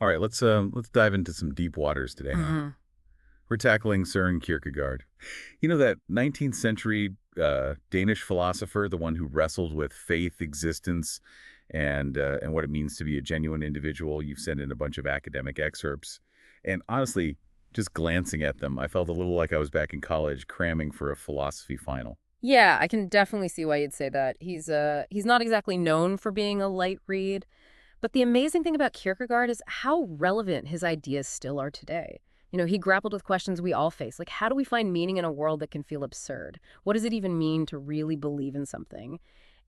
All right, let's dive into some deep waters today, huh? hmm We're tackling Søren Kierkegaard. You know that 19th century Danish philosopher, the one who wrestled with faith, existence, and what it means to be a genuine individual. You've sent in a bunch of academic excerpts, and honestly, just glancing at them, I felt a little like I was back in college cramming for a philosophy final. Yeah, I can definitely see why you'd say that. He's not exactly known for being a light read, but the amazing thing about Kierkegaard is how relevant his ideas still are today. He grappled with questions we all face, like how do we find meaning in a world that can feel absurd? What does it even mean to really believe in something?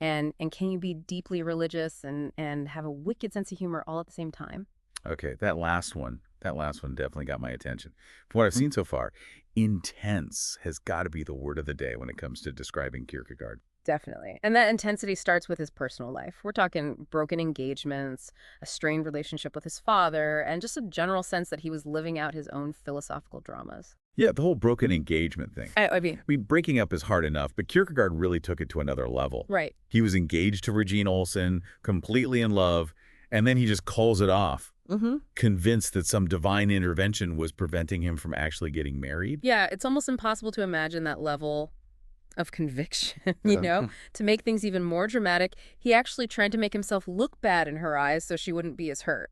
And can you be deeply religious and have a wicked sense of humor all at the same time? Okay, that last one definitely got my attention. From what I've seen so far, intense has got to be the word of the day when it comes to describing Kierkegaard. Definitely. And that intensity starts with his personal life. We're talking broken engagements, a strained relationship with his father, and just a general sense that he was living out his own philosophical dramas. Yeah, the whole broken engagement thing. I mean, I mean, breaking up is hard enough, but Kierkegaard really took it to another level. right. He was engaged to Regine Olsen, completely in love, and then he just calls it off, Mm-hmm. convinced that some divine intervention was preventing him from actually getting married. Yeah, it's almost impossible to imagine that level of conviction, Uh, To make things even more dramatic, he actually tried to make himself look bad in her eyes so she wouldn't be as hurt.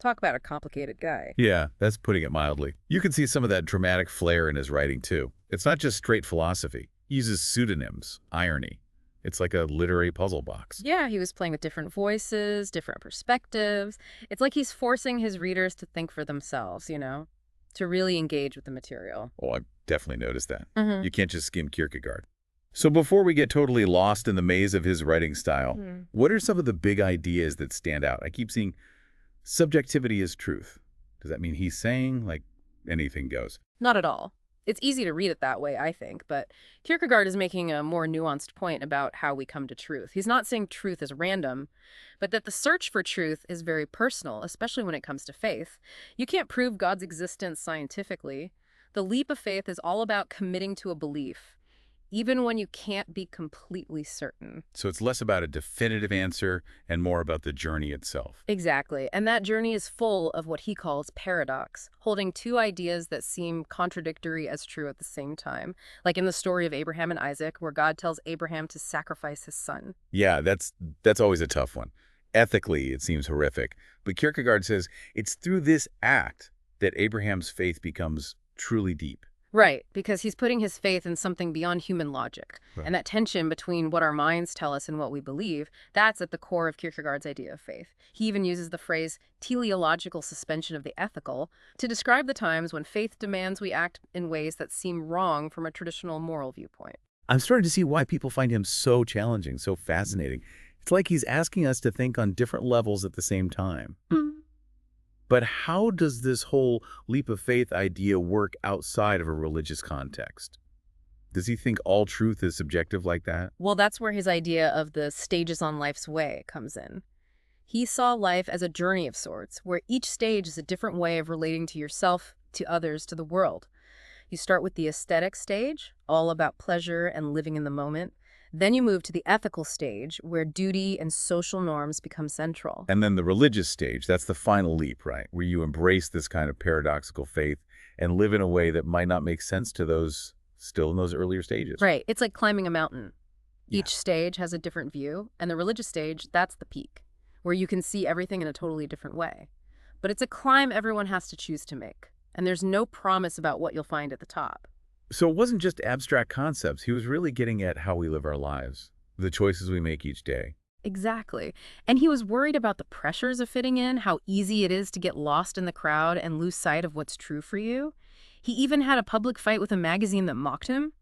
Talk about a complicated guy. yeah, that's putting it mildly. You can see some of that dramatic flair in his writing, too. It's not just straight philosophy. He uses pseudonyms, irony. It's like a literary puzzle box. Yeah, he was playing with different voices, different perspectives. It's like he's forcing his readers to think for themselves, to really engage with the material. Oh, I've definitely noticed that. hmm You can't just skim Kierkegaard. So before we get totally lost in the maze of his writing style, what are some of the big ideas that stand out? I keep seeing subjectivity is truth. Does that mean he's saying, like, anything goes? Not at all. It's easy to read it that way, I think, but Kierkegaard is making a more nuanced point about how we come to truth. He's not saying truth is random, but that the search for truth is very personal, especially when it comes to faith. You can't prove God's existence scientifically. The leap of faith is all about committing to a belief, even when you can't be completely certain. So it's less about a definitive answer and more about the journey itself. Exactly. And that journey is full of what he calls paradox, holding two ideas that seem contradictory as true at the same time. Like in the story of Abraham and Isaac, where God tells Abraham to sacrifice his son. Yeah, that's always a tough one. Ethically, it seems horrific. But Kierkegaard says it's through this act that Abraham's faith becomes truly deep. Right, because he's putting his faith in something beyond human logic. Right. And that tension between what our minds tell us and what we believe, that's at the core of Kierkegaard's idea of faith. He even uses the phrase teleological suspension of the ethical to describe the times when faith demands we act in ways that seem wrong from a traditional moral viewpoint. I'm starting to see why people find him so challenging, so fascinating. It's like he's asking us to think on different levels at the same time. But how does this whole leap of faith idea work outside of a religious context? Does he think all truth is subjective like that? Well, that's where his idea of the stages on life's way comes in. He saw life as a journey of sorts, where each stage is a different way of relating to yourself, to others, to the world. You start with the aesthetic stage, all about pleasure and living in the moment. Then you move to the ethical stage, where duty and social norms become central. And then the religious stage, that's the final leap, right? Where you embrace this kind of paradoxical faith and live in a way that might not make sense to those still in those earlier stages. Right, it's like climbing a mountain. Yeah. Each stage has a different view, and the religious stage, that's the peak, where you can see everything in a totally different way. But it's a climb everyone has to choose to make, and there's no promise about what you'll find at the top. So it wasn't just abstract concepts. He was really getting at how we live our lives, the choices we make each day. Exactly. And he was worried about the pressures of fitting in, how easy it is to get lost in the crowd and lose sight of what's true for you. He even had a public fight with a magazine that mocked him.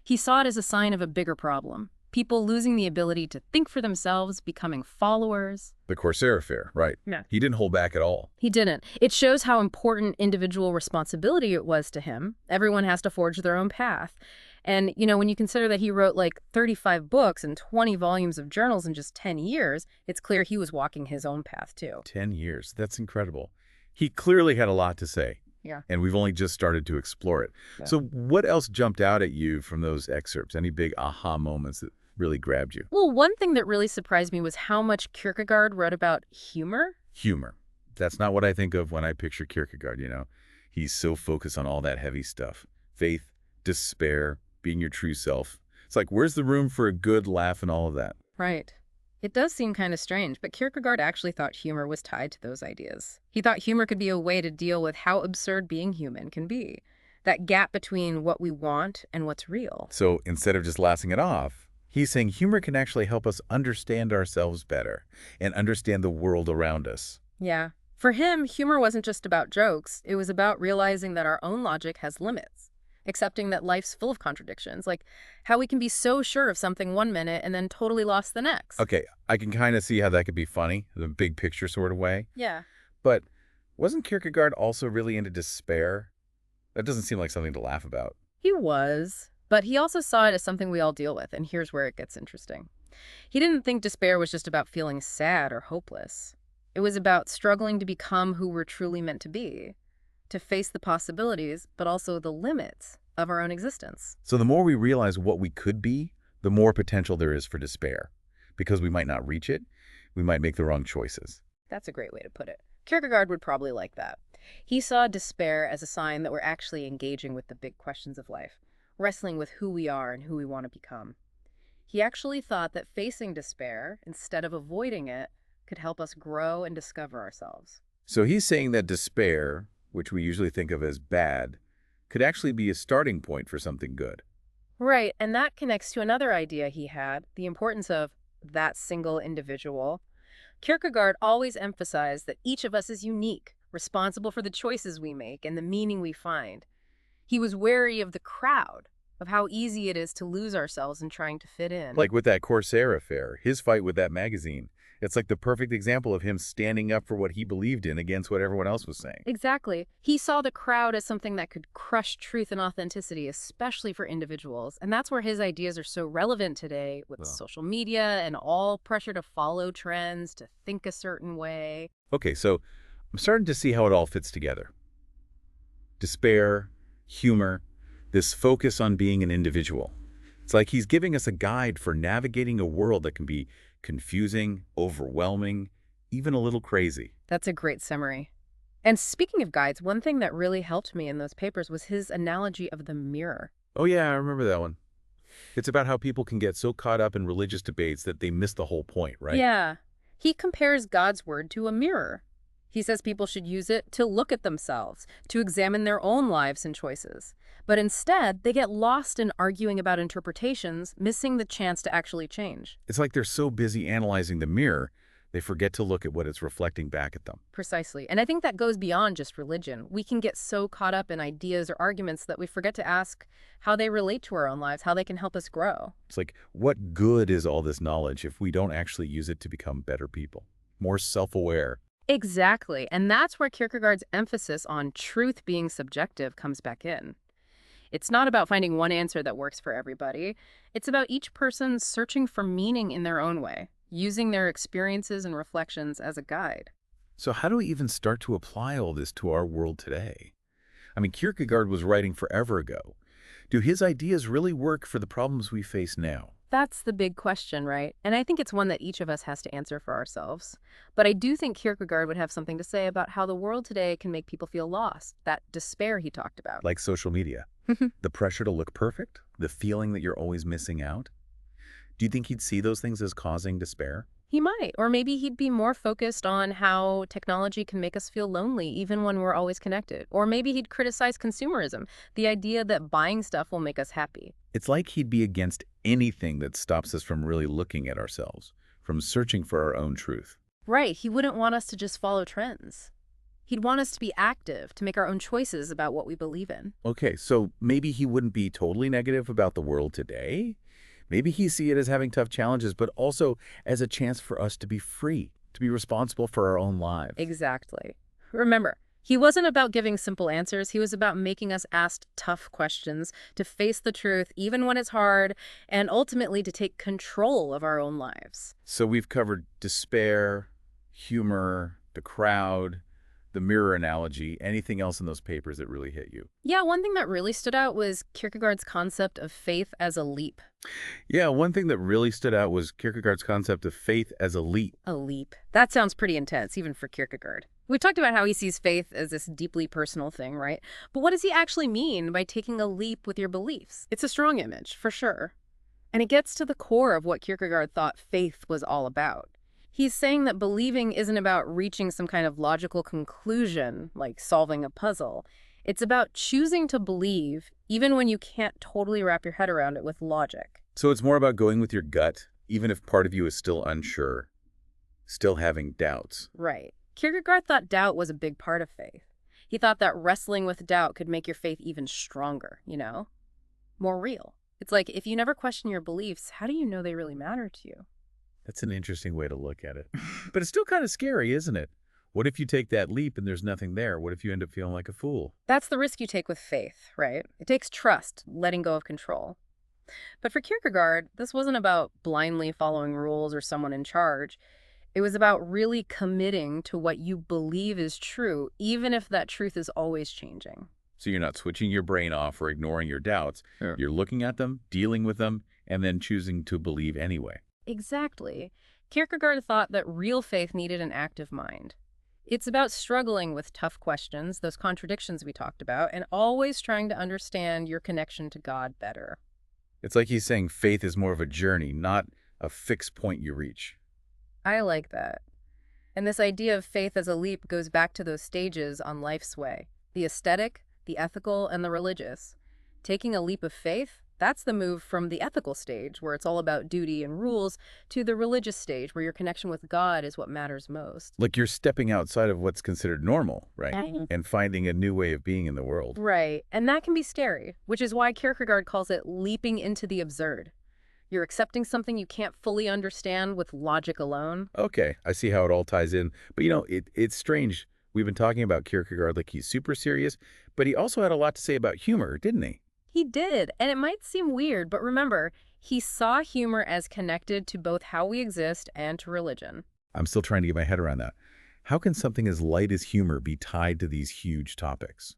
He saw it as a sign of a bigger problem. People losing the ability to think for themselves, becoming followers. The Corsair affair, right? Yeah. He didn't hold back at all. He didn't. It shows how important individual responsibility it was to him. Everyone has to forge their own path. And, when you consider that he wrote like 35 books and 20 volumes of journals in just 10 years, it's clear he was walking his own path too. 10 years. That's incredible. He clearly had a lot to say. Yeah. And we've only just started to explore it. Yeah. So what else jumped out at you from those excerpts? Any big aha moments that really grabbed you? Well, one thing that really surprised me was how much Kierkegaard wrote about humor. Humor. That's not what I think of when I picture Kierkegaard. He's so focused on all that heavy stuff. Faith, despair, being your true self. It's like, where's the room for a good laugh and all of that? Right. It does seem kind of strange, but Kierkegaard actually thought humor was tied to those ideas. He thought humor could be a way to deal with how absurd being human can be. That gap between what we want and what's real. So instead of just laughing it off, he's saying humor can actually help us understand ourselves better and understand the world around us. Yeah. For him, humor wasn't just about jokes. It was about realizing that our own logic has limits. Accepting that life's full of contradictions, like how we can be so sure of something one minute and then totally lost the next. Okay, I can kind of see how that could be funny, the big picture sort of way. Yeah. But wasn't Kierkegaard also really into despair? That doesn't seem like something to laugh about. He was, but he also saw it as something we all deal with, and here's where it gets interesting. He didn't think despair was just about feeling sad or hopeless. It was about struggling to become who we're truly meant to be, to face the possibilities, but also the limits of our own existence. So the more we realize what we could be, the more potential there is for despair. Because we might not reach it, we might make the wrong choices. That's a great way to put it. Kierkegaard would probably like that. He saw despair as a sign that we're actually engaging with the big questions of life, wrestling with who we are and who we want to become. He actually thought that facing despair, instead of avoiding it, could help us grow and discover ourselves. So he's saying that despair, which we usually think of as bad, could actually be a starting point for something good. Right, and that connects to another idea he had, the importance of that single individual. Kierkegaard always emphasized that each of us is unique, responsible for the choices we make and the meaning we find. He was wary of the crowd, of how easy it is to lose ourselves in trying to fit in. Like with that Corsair affair, his fight with that magazine. It's like the perfect example of him standing up for what he believed in against what everyone else was saying. Exactly. He saw the crowd as something that could crush truth and authenticity, especially for individuals. And that's where his ideas are so relevant today with Well. social media and all pressure to follow trends, to think a certain way. Okay, so I'm starting to see how it all fits together. Despair, humor, this focus on being an individual. It's like he's giving us a guide for navigating a world that can be confusing, overwhelming, even a little crazy. That's a great summary. And speaking of guides, one thing that really helped me in those papers was his analogy of the mirror. Oh yeah, I remember that one. It's about how people can get so caught up in religious debates that they miss the whole point, right? Yeah. He compares God's word to a mirror. He says people should use it to look at themselves, to examine their own lives and choices. But instead, they get lost in arguing about interpretations, missing the chance to actually change. It's like they're so busy analyzing the mirror, they forget to look at what it's reflecting back at them. Precisely. And I think that goes beyond just religion. We can get so caught up in ideas or arguments that we forget to ask how they relate to our own lives, how they can help us grow. It's like, what good is all this knowledge if we don't actually use it to become better people, more self-aware? Exactly. And that's where Kierkegaard's emphasis on truth being subjective comes back in. It's not about finding one answer that works for everybody. It's about each person searching for meaning in their own way, using their experiences and reflections as a guide. So how do we even start to apply all this to our world today? I mean, Kierkegaard was writing forever ago. Do his ideas really work for the problems we face now? That's the big question, right? And I think it's one that each of us has to answer for ourselves. But I do think Kierkegaard would have something to say about how the world today can make people feel lost, that despair he talked about. Like social media, the pressure to look perfect, the feeling that you're always missing out. Do you think he'd see those things as causing despair? He might, or maybe he'd be more focused on how technology can make us feel lonely even when we're always connected. Or maybe he'd criticize consumerism, the idea that buying stuff will make us happy. It's like he'd be against anything that stops us from really looking at ourselves, from searching for our own truth. Right, he wouldn't want us to just follow trends. He'd want us to be active, to make our own choices about what we believe in. Okay, so maybe he wouldn't be totally negative about the world today. Maybe he see it as having tough challenges, but also as a chance for us to be free, to be responsible for our own lives. Exactly. Remember, he wasn't about giving simple answers. He was about making us ask tough questions, to face the truth even when it's hard, and ultimately to take control of our own lives. So we've covered despair, humor, the crowd, the mirror analogy. Anything else in those papers that really hit you? Yeah, one thing that really stood out was Kierkegaard's concept of faith as a leap. Yeah, one thing that really stood out was Kierkegaard's concept of faith as a leap. A leap. That sounds pretty intense, even for Kierkegaard. We talked about how he sees faith as this deeply personal thing, right? But what does he actually mean by taking a leap with your beliefs? It's a strong image, for sure. And it gets to the core of what Kierkegaard thought faith was all about. He's saying that believing isn't about reaching some kind of logical conclusion, like solving a puzzle. It's about choosing to believe, even when you can't totally wrap your head around it with logic. So it's more about going with your gut, even if part of you is still unsure, still having doubts. Right. Kierkegaard thought doubt was a big part of faith. He thought that wrestling with doubt could make your faith even stronger, more real. It's like, if you never question your beliefs, how do you know they really matter to you? That's an interesting way to look at it. But it's still kind of scary, isn't it? What if you take that leap and there's nothing there? What if you end up feeling like a fool? That's the risk you take with faith, right? It takes trust, letting go of control. But for Kierkegaard, this wasn't about blindly following rules or someone in charge. It was about really committing to what you believe is true, even if that truth is always changing. So you're not switching your brain off or ignoring your doubts. Yeah. You're looking at them, dealing with them, and then choosing to believe anyway. Exactly. Kierkegaard thought that real faith needed an active mind. It's about struggling with tough questions, those contradictions we talked about, and always trying to understand your connection to God better. It's like he's saying faith is more of a journey, not a fixed point you reach. I like that. And this idea of faith as a leap goes back to those stages on life's way: the aesthetic, the ethical, and the religious. Taking a leap of faith, that's the move from the ethical stage, where it's all about duty and rules, to the religious stage, where your connection with God is what matters most. Like you're stepping outside of what's considered normal, right? And finding a new way of being in the world. Right, and that can be scary, which is why Kierkegaard calls it leaping into the absurd. You're accepting something you can't fully understand with logic alone. Okay, I see how it all ties in. But it's strange. We've been talking about Kierkegaard like he's super serious, but he also had a lot to say about humor, didn't he? He did, and it might seem weird, but remember, he saw humor as connected to both how we exist and to religion. I'm still trying to get my head around that. How can something as light as humor be tied to these huge topics?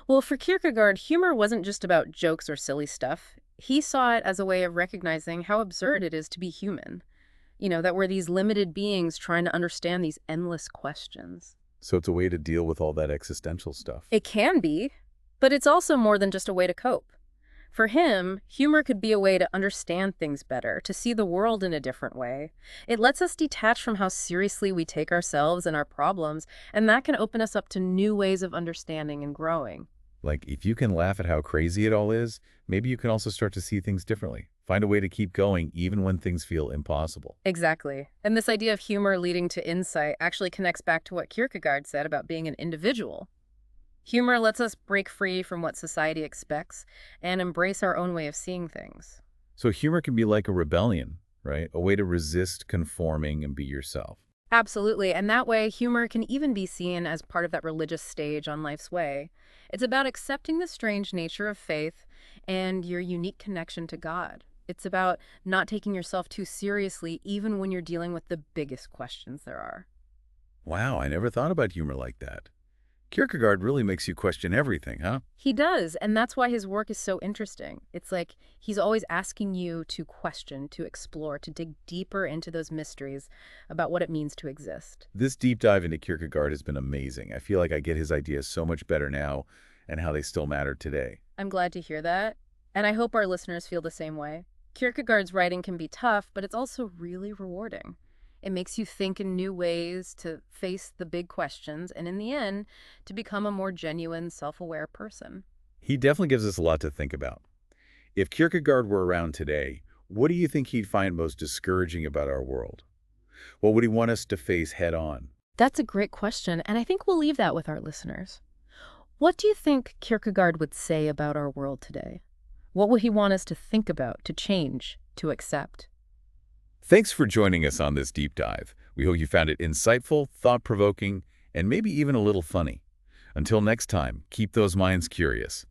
Well, for Kierkegaard, humor wasn't just about jokes or silly stuff. He saw it as a way of recognizing how absurd it is to be human. That we're these limited beings trying to understand these endless questions. So it's a way to deal with all that existential stuff. It can be, but it's also more than just a way to cope. For him, humor could be a way to understand things better, to see the world in a different way. It lets us detach from how seriously we take ourselves and our problems, and that can open us up to new ways of understanding and growing. Like, if you can laugh at how crazy it all is, maybe you can also start to see things differently. Find a way to keep going even when things feel impossible. Exactly. And this idea of humor leading to insight actually connects back to what Kierkegaard said about being an individual. Humor lets us break free from what society expects and embrace our own way of seeing things. So humor can be like a rebellion, right? A way to resist conforming and be yourself. Absolutely. And that way, humor can even be seen as part of that religious stage on life's way. It's about accepting the strange nature of faith and your unique connection to God. It's about not taking yourself too seriously, even when you're dealing with the biggest questions there are. Wow, I never thought about humor like that. Kierkegaard really makes you question everything, huh? He does, and that's why his work is so interesting. It's like he's always asking you to question, to explore, to dig deeper into those mysteries about what it means to exist. This deep dive into Kierkegaard has been amazing. I feel like I get his ideas so much better now and how they still matter today. I'm glad to hear that, and I hope our listeners feel the same way. Kierkegaard's writing can be tough, but it's also really rewarding. It makes you think in new ways, to face the big questions, and in the end, to become a more genuine, self-aware person. He definitely gives us a lot to think about. If Kierkegaard were around today, what do you think he'd find most discouraging about our world? What would he want us to face head on? That's a great question, and I think we'll leave that with our listeners. What do you think Kierkegaard would say about our world today? What would he want us to think about, to change, to accept? Thanks for joining us on this deep dive. We hope you found it insightful, thought-provoking, and maybe even a little funny. Until next time, keep those minds curious.